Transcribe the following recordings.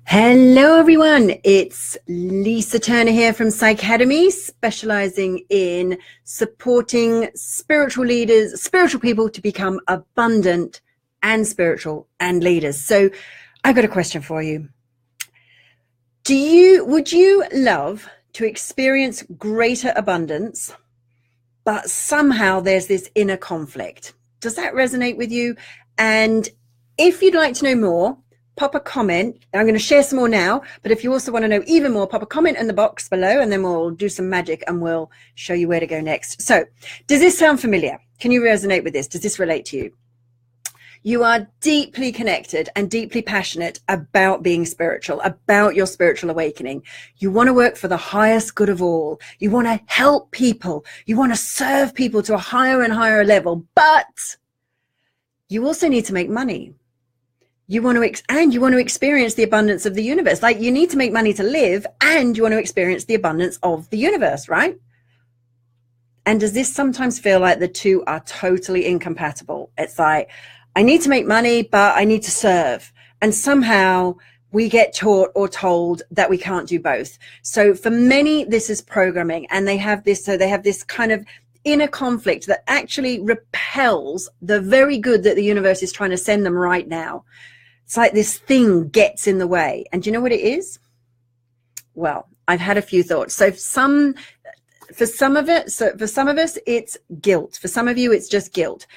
Hello everyone, it's Lisa Turner here from Psychademy, specializing in supporting spiritual leaders, spiritual people to become abundant and spiritual and leaders. So I've got a question for you. Would you love to experience greater abundance, but somehow there's this inner conflict? Does that resonate with you? And if you'd like to know more, pop a comment. I'm going to share some more now, but if you also want to know even more, pop a comment in the box below and then we'll do some magic and we'll show you where to go next. So does this sound familiar? Can you resonate with this? Does this relate to you? You are deeply connected and deeply passionate about being spiritual, about your spiritual awakening. You want to work for the highest good of all. You want to help people. You want to serve people to a higher and higher level, but you also need to make money. You want to experience the abundance of the universe. Like, you need to make money to live, and you want to experience the abundance of the universe, right? And does this sometimes feel like the two are totally incompatible? It's like, I need to make money, but I need to serve. And somehow we get taught or told that we can't do both. So for many, this is programming, and they have this kind of inner conflict that actually repels the very good that the universe is trying to send them right now. It's like this thing gets in the way. And do you know what it is? Well, I've had a few thoughts. So for some of us, it's guilt. For some of you, it's just guilt.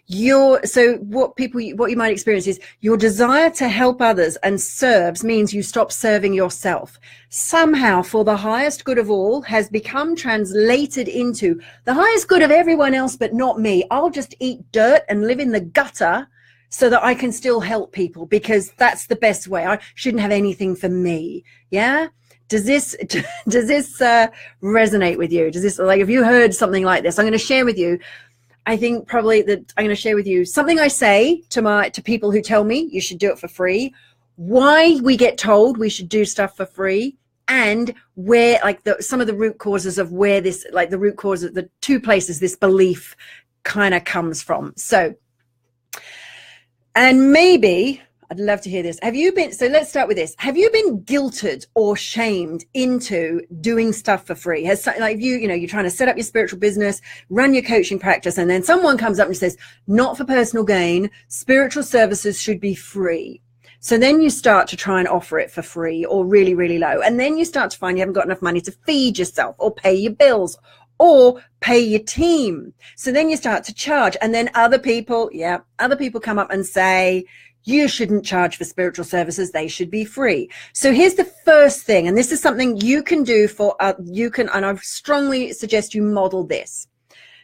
What you might experience is your desire to help others and serves means you stop serving yourself. Somehow, for the highest good of all has become translated into the highest good of everyone else, but not me. I'll just eat dirt and live in the gutter so that I can still help people, because that's the best way. I shouldn't have anything for me. Yeah. Does this resonate with you? Does this, like, have you heard something like this? I'm going to share with you. I think probably that I'm going to share with you something I say to people who tell me you should do it for free, why we get told we should do stuff for free, and where, like, some of the root causes of where this, like the root cause of the two places this belief kind of comes from. So, and maybe I'd love to hear this. So let's start with this. Have you been guilted or shamed into doing stuff for free? You're trying to set up your spiritual business, run your coaching practice, and then someone comes up and says, not for personal gain, spiritual services should be free. So then you start to try and offer it for free or really, really low. And then you start to find you haven't got enough money to feed yourself or pay your bills or pay your team. So then you start to charge, and then other people come up and say, you shouldn't charge for spiritual services. They should be free. So here's the first thing, and this is something you can do and I strongly suggest you model this.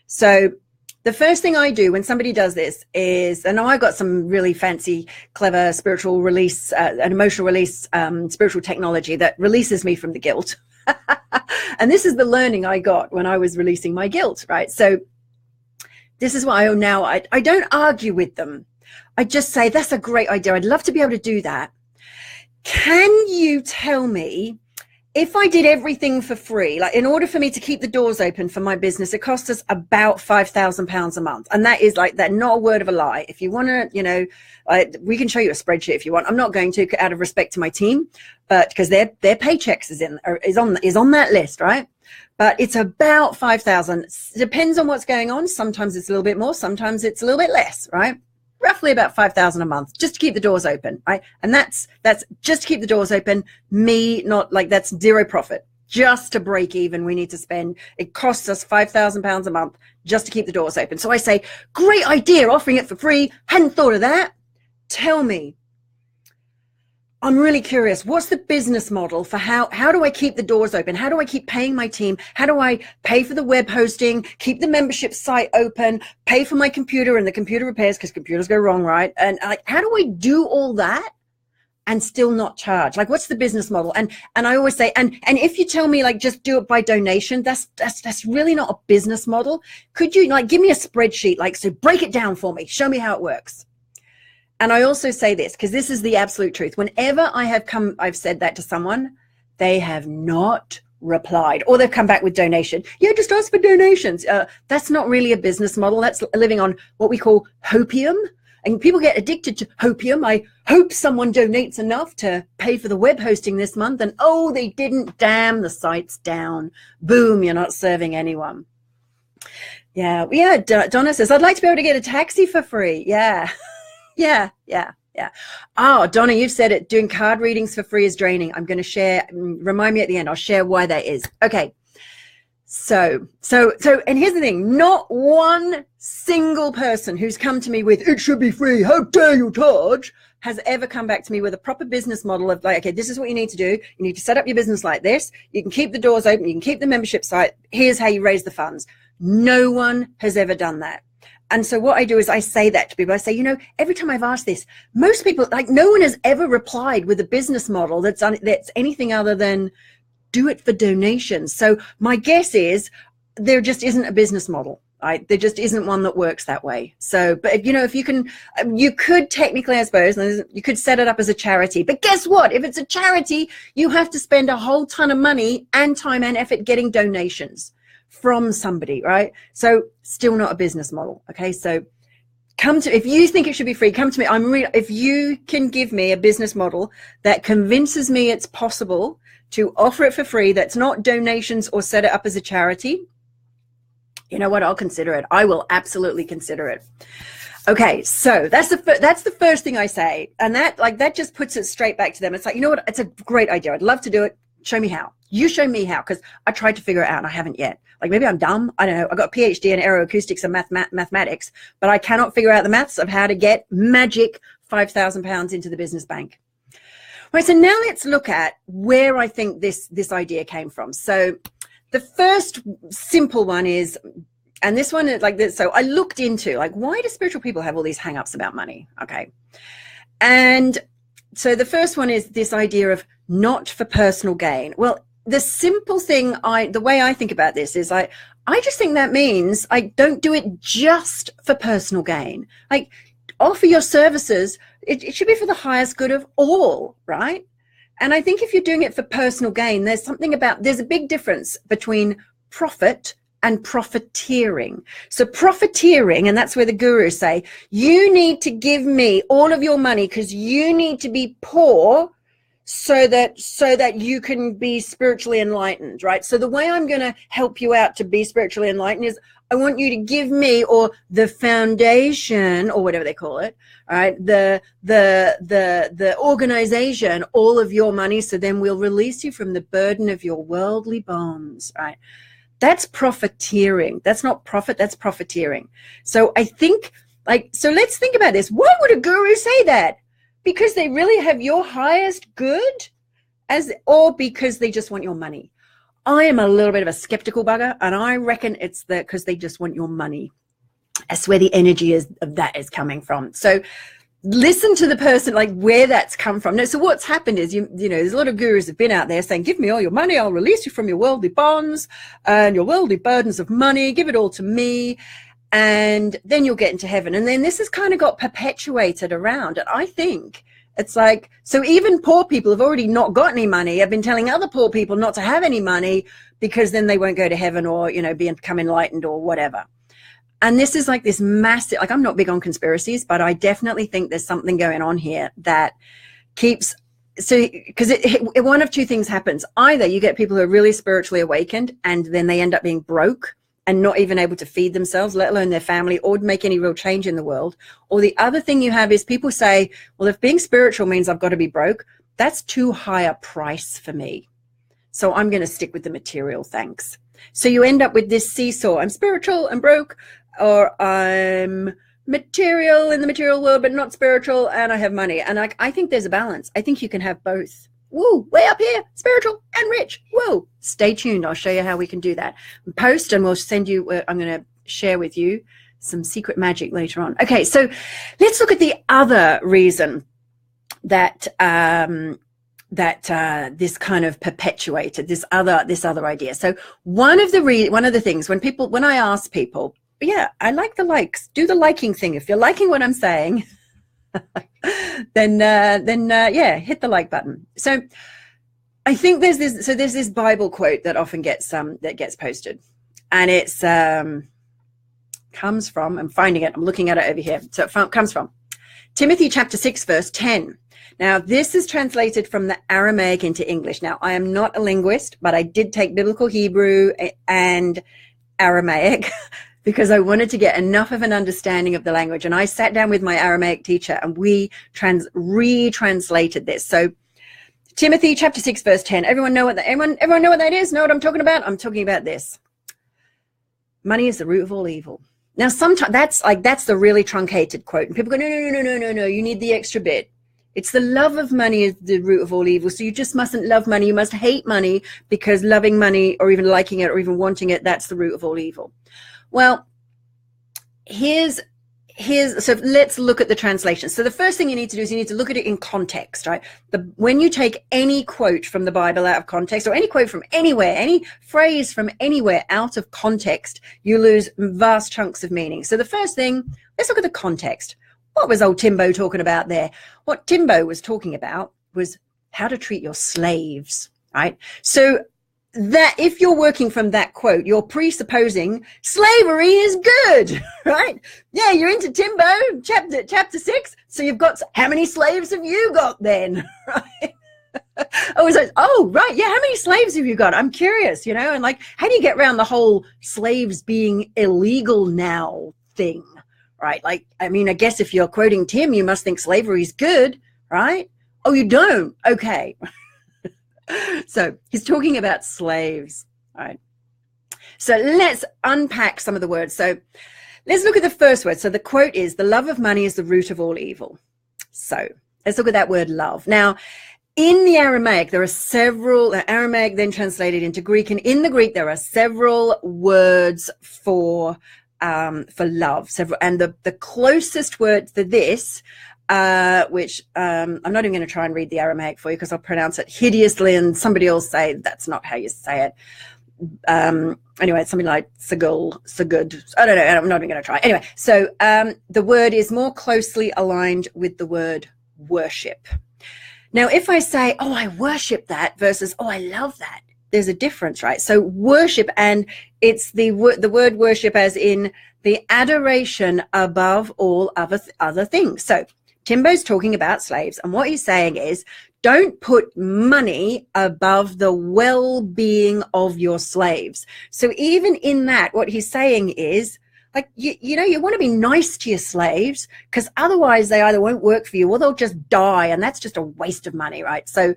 So the first thing I do when somebody does this is, and I've got some really fancy, clever spiritual release, an emotional release, spiritual technology that releases me from the guilt. And this is the learning I got when I was releasing my guilt, right? So this is what I own now. I don't argue with them. I just say, that's a great idea. I'd love to be able to do that. Can you tell me, if I did everything for free, like, in order for me to keep the doors open for my business, it costs us about £5,000 a month. And that is like that, not a word of a lie. If you want to, we can show you a spreadsheet if you want. I'm not going to, out of respect to my team, but because their paychecks is on that list, right? But it's about 5,000. Depends on what's going on. Sometimes it's a little bit more. Sometimes it's a little bit less, right? Roughly about 5,000 a month, just to keep the doors open, right? And that's just to keep the doors open. That's zero profit. Just to break even, we need to spend, it costs us £5,000 a month just to keep the doors open. So I say, great idea, offering it for free. Hadn't thought of that. Tell me, I'm really curious, what's the business model for how do I keep the doors open? How do I keep paying my team? How do I pay for the web hosting, keep the membership site open, pay for my computer and the computer repairs, because computers go wrong, right? And how do I do all that and still not charge? Like, what's the business model? And I always say, and if you tell me, like, just do it by donation, that's really not a business model. Could you, like, give me a spreadsheet, like, so break it down for me, show me how it works. And I also say this, because this is the absolute truth. Whenever I've said that to someone, they have not replied, or they've come back with donation. Yeah, just ask for donations. That's not really a business model. That's living on what we call hopium, And people get addicted to hopium. I hope someone donates enough to pay for the web hosting this month. And oh, they didn't. Damn, the site's down. Boom, you're not serving anyone. Yeah. Donna says, I'd like to be able to get a taxi for free. Yeah. Yeah. Oh, Donna, you've said it. Doing card readings for free is draining. I'm going to share. Remind me at the end. I'll share why that is. Okay. So, and here's the thing, not one single person who's come to me with, it should be free, how dare you charge, has ever come back to me with a proper business model of like, okay, this is what you need to do. You need to set up your business like this. You can keep the doors open. You can keep the membership site. Here's how you raise the funds. No one has ever done that. And so what I do is I say that to people. I say, you know, every time I've asked this, most people, like no one has ever replied with a business model that's anything other than do it for donations. So my guess is there just isn't a business model. Right? There just isn't one that works that way. So, but you know, if you can, you could technically, I suppose, you could set it up as a charity. But guess what? If it's a charity, you have to spend a whole ton of money and time and effort getting donations from somebody, right? So still not a business model. Okay. So if you think it should be free, come to me. If you can give me a business model that convinces me it's possible to offer it for free, that's not donations or set it up as a charity, you know what? I'll consider it. I will absolutely consider it. Okay. So that's the first thing I say. And that just puts it straight back to them. It's like, you know what? It's a great idea. I'd love to do it. Show me how. You show me how, because I tried to figure it out and I haven't yet. Like maybe I'm dumb. I don't know. I got a PhD in aeroacoustics and mathematics, but I cannot figure out the maths of how to get magic £5,000 into the business bank. Right. So now let's look at where I think this idea came from. So the first simple one is, and this one is like this. So I looked into like, why do spiritual people have all these hang-ups about money? Okay. And so the first one is this idea of not for personal gain. Well, the simple thing, the way I think about this is I just think that means I don't do it just for personal gain. Like offer your services. It should be for the highest good of all, right? And I think if you're doing it for personal gain, there's a big difference between profit and profiteering. So profiteering, and that's where the gurus say, you need to give me all of your money because you need to be poor so that you can be spiritually enlightened, right? So the way I'm going to help you out to be spiritually enlightened is I want you to give me, or the foundation, or whatever they call it, all right, the organization, all of your money, so then we'll release you from the burden of your worldly bonds, right? That's profiteering. That's not profit, that's profiteering. So I think, so let's think about this. Why would a guru say that? Because they really have your highest good, or because they just want your money? I am a little bit of a skeptical bugger, and I reckon it's because they just want your money. That's where the energy of that is coming from. So listen to the person, like where that's come from. Now, so what's happened is, you know, there's a lot of gurus have been out there saying, give me all your money, I'll release you from your worldly bonds and your worldly burdens of money, give it all to me, and then you'll get into heaven. And then this has kind of got perpetuated around. And I think it's like, so even poor people have already not got any money. I've been telling other poor people not to have any money because then they won't go to heaven, or, you know, become enlightened or whatever. And this is like this massive, like I'm not big on conspiracies, but I definitely think there's something going on here that keeps, so because one of two things happens. Either you get people who are really spiritually awakened and then they end up being broke and not even able to feed themselves, let alone their family, or make any real change in the world. Or the other thing you have is people say, well, if being spiritual means I've got to be broke, that's too high a price for me. So I'm going to stick with the material, thanks. So you end up with this seesaw. I'm spiritual and broke, or I'm material in the material world, but not spiritual, and I have money. And I think there's a balance. I think you can have both. Woo, way up here, spiritual and rich. Whoa, stay tuned. I'll show you how we can do that. Post, and we'll send you, I'm going to share with you some secret magic later on. Okay, so let's look at the other reason that this kind of perpetuated this other idea. So one of the things when I ask people, yeah, I like the likes, do the liking thing. If you're liking what I'm saying, then yeah, hit the like button. So I think there's this Bible quote that often gets posted, and it's comes from, I'm finding it, I'm looking at it over here. So it comes from, Timothy chapter 6, verse 10. Now, this is translated from the Aramaic into English. Now, I am not a linguist, but I did take Biblical Hebrew and Aramaic because I wanted to get enough of an understanding of the language. And I sat down with my Aramaic teacher and we retranslated this. So Timothy chapter 6, verse 10. Everyone know what that is? Know what I'm talking about? I'm talking about this. Money is the root of all evil. Now, sometimes that's the really truncated quote. And people go, no, you need the extra bit. It's the love of money is the root of all evil. So you just mustn't love money. You must hate money because loving money or even liking it or even wanting it, that's the root of all evil. Well, so let's look at the translation. So the first thing you need to do is you need to look at it in context, right? When you take any quote from the Bible out of context or any quote from anywhere, any phrase from anywhere out of context, you lose vast chunks of meaning. So the first thing, let's look at the context. What was old Timbo talking about there? What Timbo was talking about was how to treat your slaves, right? So that if you're working from that quote, you're presupposing slavery is good, right? Yeah, you're into Timbo, chapter 6. So you've got, how many slaves have you got then, right? Oh, right. Yeah. How many slaves have you got? I'm curious, and like, how do you get around the whole slaves being illegal now thing? Right? Like, I mean, I guess if you're quoting Tim, you must think slavery is good, right? Oh, you don't? Okay. So he's talking about slaves, right? So let's unpack some of the words. So let's look at the first word. So the quote is, the love of money is the root of all evil. So let's look at that word love. Now, in the Aramaic, there are several, Aramaic then translated into Greek, and in the Greek, there are several words for love, and the closest word to this, which I'm not even going to try and read the Aramaic for you because I'll pronounce it hideously and somebody will say that's not how you say it. Anyway, it's something like sagul. I don't know. I'm not even going to try. Anyway, so the word is more closely aligned with the word worship. Now, if I say, oh, I worship that versus, oh, I love that, there's a difference, right? So worship, and it's the word worship as in the adoration above all other things. So Timbo's talking about slaves, and what he's saying is, don't put money above the well-being of your slaves. So even in that, what he's saying is, like, you want to be nice to your slaves because otherwise they either won't work for you or they'll just die, and that's just a waste of money, right? So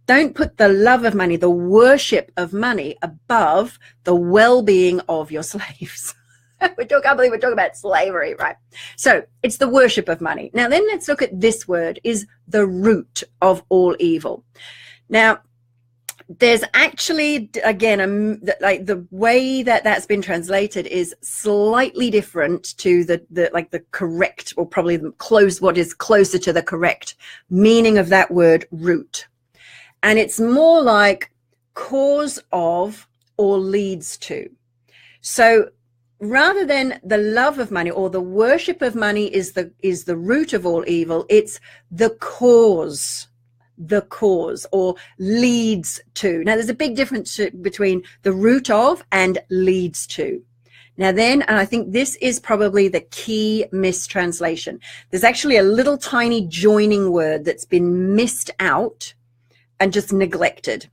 don't put the love of money, the worship of money above the well-being of your slaves. I can't believe we're talking about slavery, right? So it's the worship of money. Now then let's look at this word, is the root of all evil. Now there's actually, again, like the way that that's been translated is slightly different to the correct, or probably what is closer to the correct meaning of that word root. And it's more like cause of or leads to. So rather than the love of money or the worship of money is the root of all evil, it's the cause or leads to. Now, there's a big difference between the root of and leads to. Now then, and I think this is probably the key mistranslation. There's actually a little tiny joining word that's been missed out and just neglected.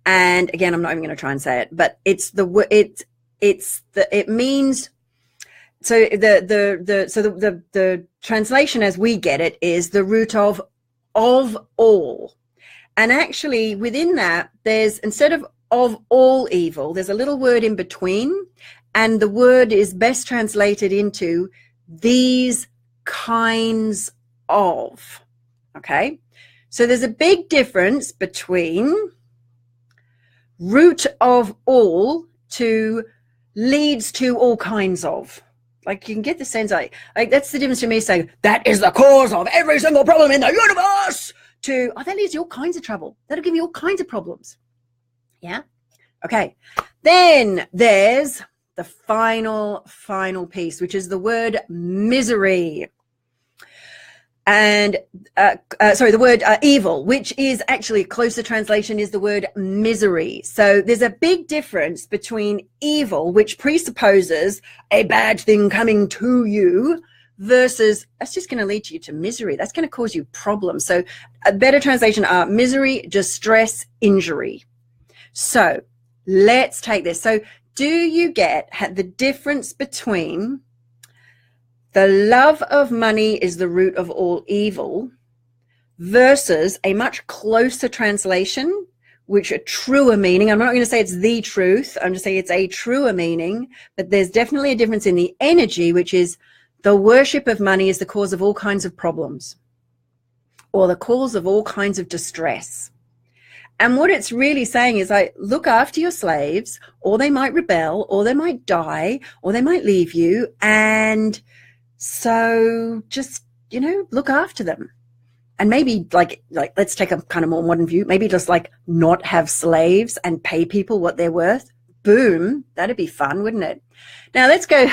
And again, I'm not even going to try and say it, but it means, so the translation as we get it is the root of all. And actually within that, there's, instead of all evil, there's a little word in between, and the word is best translated into these kinds of. Okay, so there's a big difference between root of all to leads to all kinds of. Like, you can get the sense, like that's the difference to me saying that is the cause of every single problem in the universe, to, oh, that leads to all kinds of trouble. That'll give you all kinds of problems. Yeah. Okay. Then there's the final piece, which is the word misery. And the word evil, which is actually a closer translation, is the word misery. So there's a big difference between evil, which presupposes a bad thing coming to you, versus that's just going to lead you to misery. That's going to cause you problems. So a better translation are misery, distress, injury. So let's take this. So do you get the difference between the love of money is the root of all evil versus a much closer translation, which a truer meaning, I'm not going to say it's the truth, I'm just saying it's a truer meaning, but there's definitely a difference in the energy, which is the worship of money is the cause of all kinds of problems or the cause of all kinds of distress. And what it's really saying is, like, look after your slaves, or they might rebel, or they might die, or they might leave you. And so just, you know, look after them. And maybe like let's take a kind of more modern view, maybe just like not have slaves and pay people what they're worth. Boom. That'd be fun, wouldn't it? Now let's go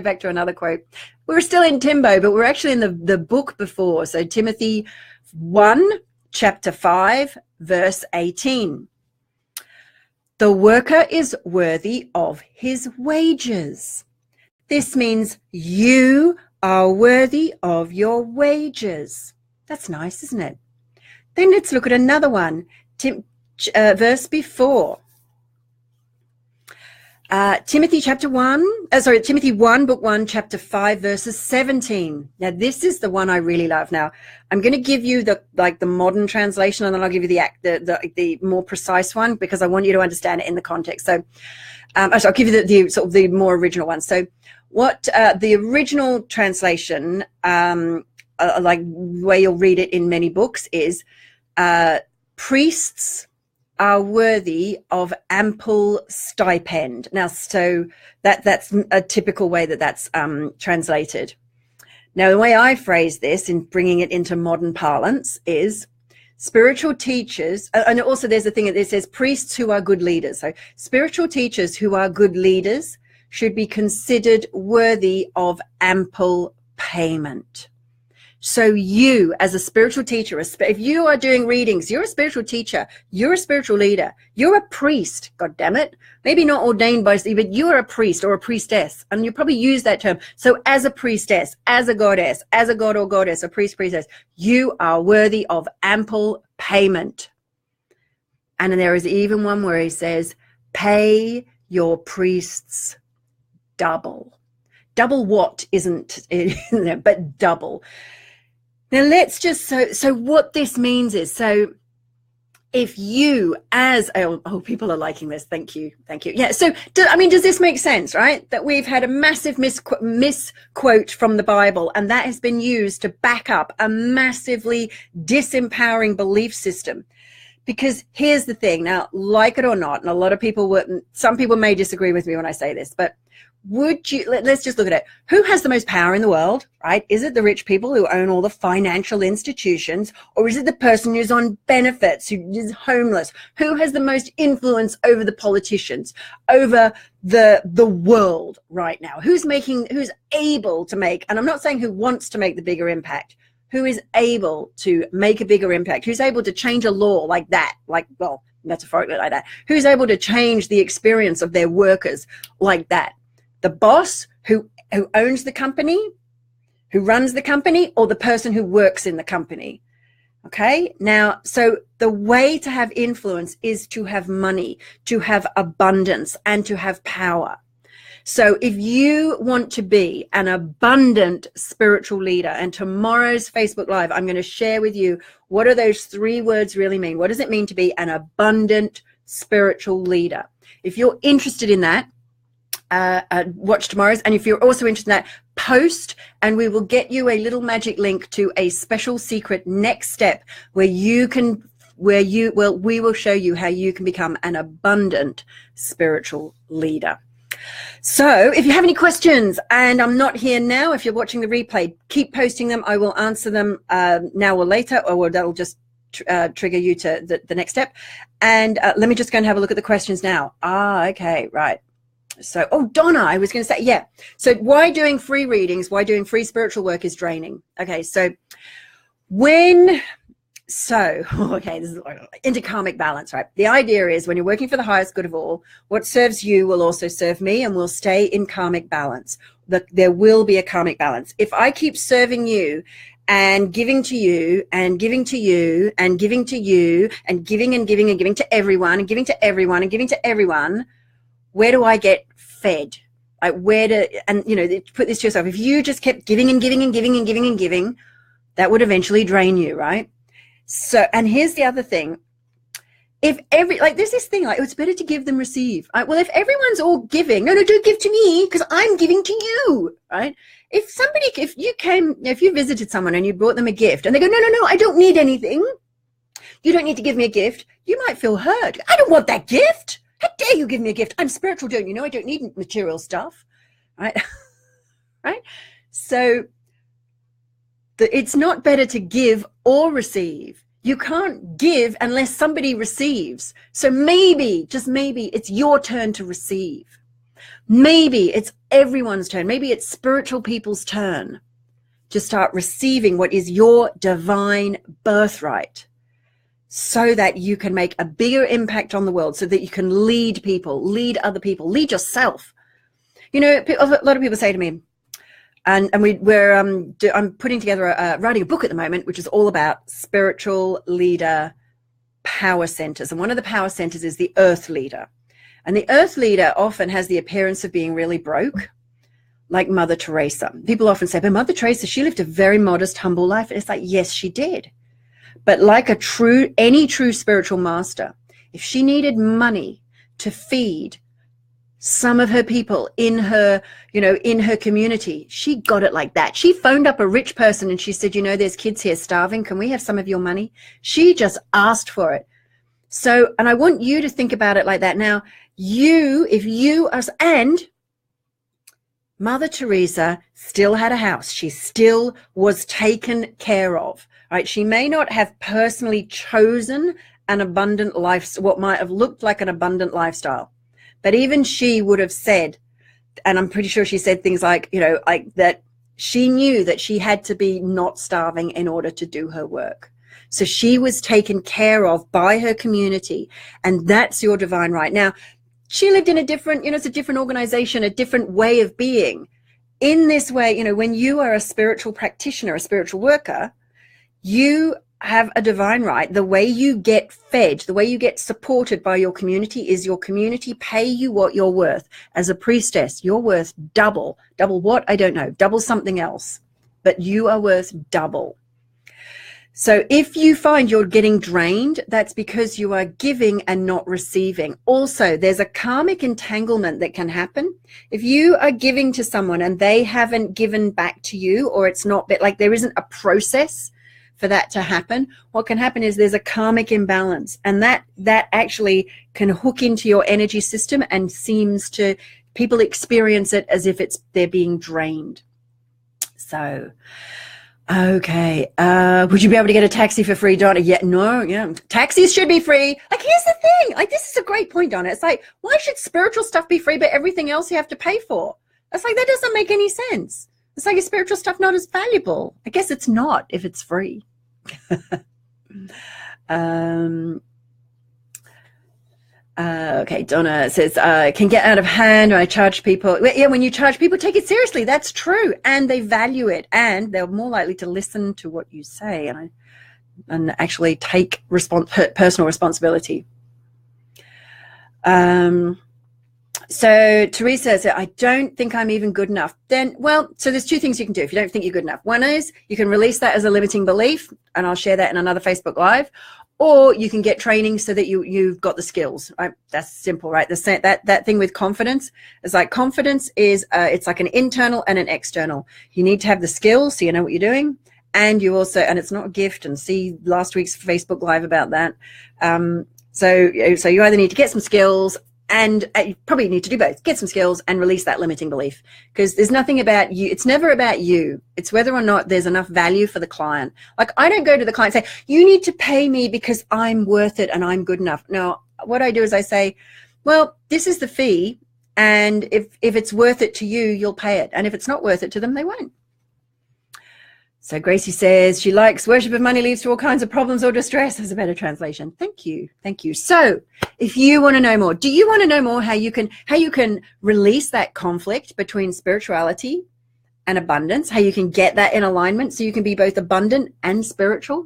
back to another quote. We're still in Timbo, but we're actually in the book before. So Timothy 1, chapter 5, verse 18. The worker is worthy of his wages. This means you are worthy of your wages. That's nice, isn't it? Then let's look at another one. Verse before. Timothy 1, book 1, chapter 5, verses 17. Now, this is the one I really love. Now, I'm going to give you the modern translation, and then I'll give you the more precise one, because I want you to understand it in the context. So, I'll give you the sort of the more original one. So, what the original translation, like where you'll read it in many books, is priests are worthy of ample stipend. Now, so that's a typical way that's translated. Now, the way I phrase this in bringing it into modern parlance is spiritual teachers, and also there's a thing that says priests who are good leaders. So spiritual teachers who are good leaders should be considered worthy of ample payment. So you, as a spiritual teacher, if you are doing readings, you're a spiritual teacher, you're a spiritual leader, you're a priest, God damn it. Maybe not ordained by, but you are a priest or a priestess, and you probably use that term. So as a priestess, as a goddess, as a god or goddess, a priest, priestess, you are worthy of ample payment. And there is even one where he says, pay your priests double. Double what isn't, but double. Now let's just, so what this means is, so if you as, oh, people are liking this. Thank you. Yeah. So, does this make sense, right? That we've had a massive misquote from the Bible, and that has been used to back up a massively disempowering belief system. Because here's the thing, now, like it or not, and a lot of people some people may disagree with me when I say this, but let's just look at it. Who has the most power in the world, right? Is it the rich people who own all the financial institutions, or is it the person who's on benefits, who is homeless? Who has the most influence over the politicians, over the world right now? Who's able to make, and I'm not saying who wants to make the bigger impact, who is able to make a bigger impact, who's able to change a law like that, metaphorically like that, who's able to change the experience of their workers like that? The boss who owns the company, who runs the company, or the person who works in the company? Okay, now, so the way to have influence is to have money, to have abundance, and to have power. So if you want to be an abundant spiritual leader, and tomorrow's Facebook Live, I'm going to share with you what do those 3 words really mean? What does it mean to be an abundant spiritual leader? If you're interested in that, watch tomorrow's, and if you're also interested in that, post, and we will get you a little magic link to a special secret next step where we will show you how you can become an abundant spiritual leader. So if you have any questions, and I'm not here now, if you're watching the replay, keep posting them. I will answer them now or later, or that'll just trigger you to the next step. And let me just go and have a look at the questions now. Okay, right. So, Donna, I was going to say, yeah. So why doing free readings, why doing free spiritual work is draining? Okay, so So, okay, this is into karmic balance, right? The idea is when you're working for the highest good of all, what serves you will also serve me, and we'll stay in karmic balance. There will be a karmic balance. If I keep serving you and giving to you and giving to you and giving to you and giving and giving and giving to everyone and giving to everyone and giving to everyone, where do I get fed? And you know, put this to yourself. If you just kept giving and giving and giving and giving and giving, that would eventually drain you, right? So, and here's the other thing. If there's this thing, it's better to give than receive. Right? Well, if everyone's all giving, no, don't give to me because I'm giving to you, right? If you visited someone and you brought them a gift and they go, no, I don't need anything. You don't need to give me a gift. You might feel hurt. I don't want that gift. How dare you give me a gift? I'm spiritual, don't you know? I don't need material stuff, right? Right? So it's not better to give or receive. You can't give unless somebody receives. So maybe, just maybe, it's your turn to receive. Maybe it's everyone's turn. Maybe it's spiritual people's turn to start receiving what is your divine birthright so that you can make a bigger impact on the world, so that you can lead people, lead other people, lead yourself. You know, a lot of people say to me, and I'm putting together writing a book at the moment, which is all about spiritual leader power centers. And one of the power centers is the earth leader. And the earth leader often has the appearance of being really broke, like Mother Teresa. People often say, but Mother Teresa, she lived a very modest, humble life. And it's like, yes, she did. But like any true spiritual master, if she needed money to feed some of her people in her community, she got it like that. She phoned up a rich person and she said, there's kids here starving. Can we have some of your money? She just asked for it. So, and I want you to think about it like that. Now, and Mother Teresa still had a house. She still was taken care of, right? She may not have personally chosen an abundant life, what might have looked like an abundant lifestyle. But even she would have said, and I'm pretty sure she said things like, like that she knew that she had to be not starving in order to do her work. So she was taken care of by her community, and that's your divine right. Now, she lived in a different, it's a different organization, a different way of being. In this way, when you are a spiritual practitioner, a spiritual worker, you have a divine right. The way you get fed, the way you get supported by your community is your community pay you what you're worth. As a priestess, you're worth double. Double what? I don't know. Double something else. But you are worth double. So if you find you're getting drained, that's because you are giving and not receiving. Also, there's a karmic entanglement that can happen. If you are giving to someone and they haven't given back to you, or it's not, like there isn't a process for that to happen, what can happen is there's a karmic imbalance, and that actually can hook into your energy system and people experience it as if they're being drained. So, okay. Would you be able to get a taxi for free, Donna? Yeah, no, yeah. Taxis should be free. Like, here's the thing. Like, this is a great point, Donna. It's like, why should spiritual stuff be free, but everything else you have to pay for? It's like, that doesn't make any sense. It's like, is spiritual stuff not as valuable? I guess it's not if it's free. Okay, Donna says, can get out of hand when I charge people. Yeah, when you charge people, take it seriously. That's true. And they value it. And they're more likely to listen to what you say and actually take personal responsibility. So Teresa said, I don't think I'm even good enough. Then, so there's two things you can do if you don't think you're good enough. One is you can release that as a limiting belief, and I'll share that in another Facebook Live. Or you can get training so that you've got the skills, right? That's simple, right? That thing with confidence is like, confidence is, it's like an internal and an external. You need to have the skills so you know what you're doing. And you also, and it's not a gift, and see last week's Facebook Live about that. So you either need to get some skills, and you probably need to do both. Get some skills and release that limiting belief, because there's nothing about you. It's never about you. It's whether or not there's enough value for the client. Like, I don't go to the client and say, you need to pay me because I'm worth it and I'm good enough. No, what I do is I say, well, this is the fee, and if it's worth it to you, you'll pay it. And if it's not worth it to them, they won't. So Gracie says she likes worship of money leads to all kinds of problems or distress. There's a better translation. Thank you. Thank you. So if you want to know more, do you want to know more how you can release that conflict between spirituality and abundance, how you can get that in alignment so you can be both abundant and spiritual?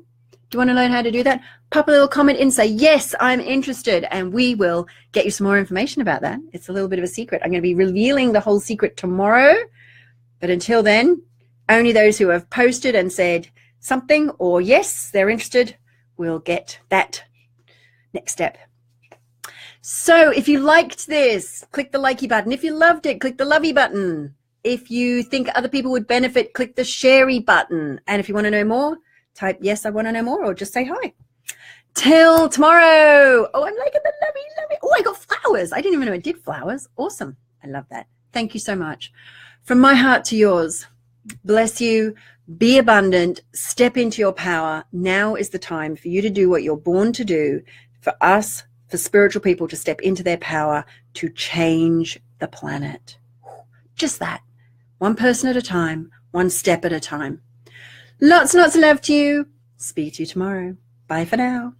Do you want to learn how to do that? Pop a little comment in, say, yes, I'm interested, and we will get you some more information about that. It's a little bit of a secret. I'm going to be revealing the whole secret tomorrow. But until then, only those who have posted and said something or yes, they're interested, will get that next step. So if you liked this, click the likey button. If you loved it, click the lovey button. If you think other people would benefit, click the sharey button. And if you want to know more, type yes, I want to know more, or just say hi. Till tomorrow. Oh, I'm liking the lovey. Oh, I got flowers. I didn't even know I did flowers. Awesome. I love that. Thank you so much. From my heart to yours. Bless you. Be abundant. Step into your power. Now is the time for you to do what you're born to do, for us, for spiritual people to step into their power to change the planet. Just that. One person at a time, one step at a time. Lots and lots of love to you. Speak to you tomorrow. Bye for now.